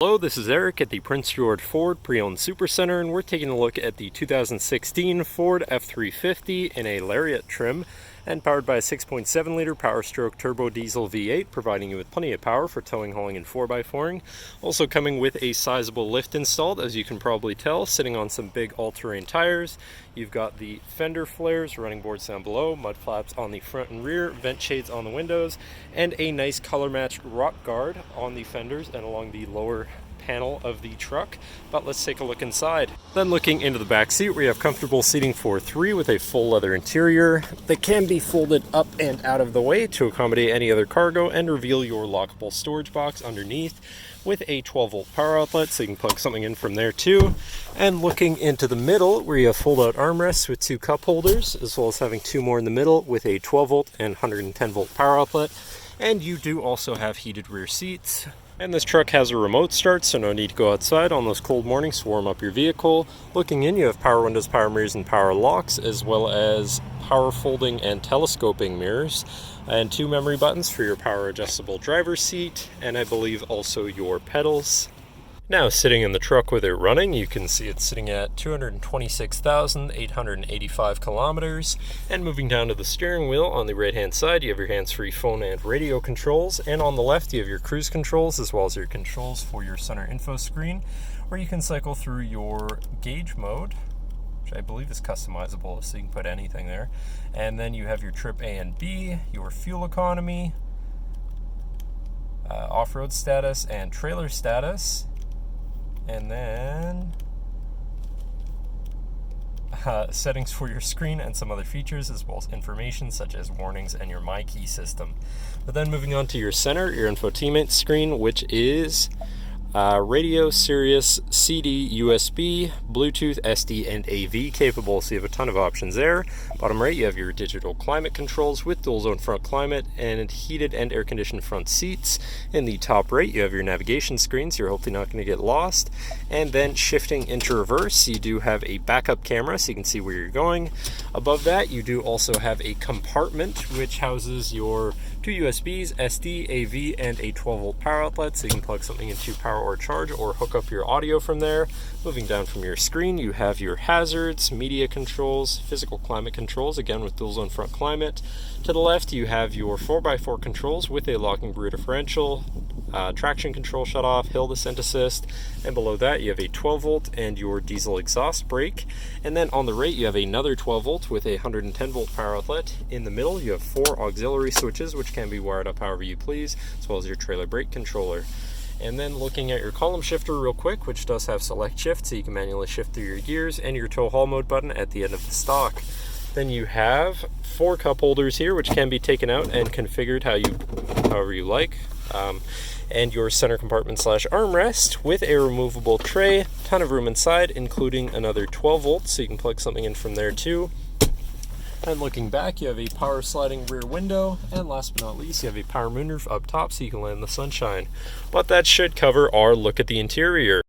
Hello, this is Eric at the Prince George Ford Pre-Owned Supercenter, and we're taking a look at the 2016 Ford F-350 in a Lariat trim and powered by a 6.7 liter Power Stroke turbo diesel V8, providing you with plenty of power for towing, hauling, and 4x4ing. Also coming with a sizable lift installed, as you can probably tell, sitting on some big all-terrain tires. You've got the fender flares, running boards down below, mud flaps on the front and rear, vent shades on the windows, and a nice color-matched rock guard on the fenders and along the lower panel of the truck. But let's take a look inside. Then looking into the back seat, we have comfortable seating for three with a full leather interior that can be folded up and out of the way to accommodate any other cargo and reveal your lockable storage box underneath with a 12-volt power outlet, so you can plug something in from there too. And looking into the middle, where you have fold-out armrests with two cup holders, as well as having two more in the middle with a 12-volt and 110-volt power outlet. And you do also have heated rear seats. And this truck has a remote start, so no need to go outside on those cold mornings to warm up your vehicle. Looking in, you have power windows, power mirrors, and power locks, as well as power folding and telescoping mirrors, and two memory buttons for your power adjustable driver's seat, and I believe also your pedals. Now, sitting in the truck with it running, you can see it's sitting at 226,885 kilometers. And moving down to the steering wheel, on the right-hand side, you have your hands-free phone and radio controls. And on the left, you have your cruise controls, as well as your controls for your center info screen, where you can cycle through your gauge mode, which I believe is customizable, so you can put anything there. And then you have your trip A and B, your fuel economy, off-road status, and trailer status. And then settings for your screen and some other features, as well as information such as warnings and your MyKey system. But then moving on to your center, your infotainment screen, which is radio, Sirius, CD, USB, Bluetooth, SD, and AV capable, so you have a ton of options there. Bottom right, you have your digital climate controls with dual zone front climate and heated and air conditioned front seats. In the top right, you have your navigation screen, so you're hopefully not going to get lost. And then shifting into reverse, you do have a backup camera, so you can see where you're going. Above that, you do also have a compartment which houses your two USBs, SD, AV, and a 12-volt power outlet, so you can plug something into power or charge or hook up your audio from there. Moving down from your screen, you have your hazards, media controls, physical climate controls, again with dual zone front climate. To the left, you have your 4x4 controls with a locking rear differential, traction control shutoff, hill descent assist, and below that you have a 12-volt and your diesel exhaust brake. And then on the right, you have another 12-volt with a 110-volt power outlet. In the middle, you have four auxiliary switches, which can be wired up however you please, as well as your trailer brake controller. And then looking at your column shifter real quick, which does have select shift, so you can manually shift through your gears, and your tow haul mode button at the end of the stock. Then you have four cup holders here, which can be taken out and configured however you like. And your center compartment / armrest with a removable tray, ton of room inside, including another 12 volts, so you can plug something in from there too. And looking back, you have a power sliding rear window, and last but not least, you have a power moonroof up top so you can land in the sunshine. But that should cover our look at the interior.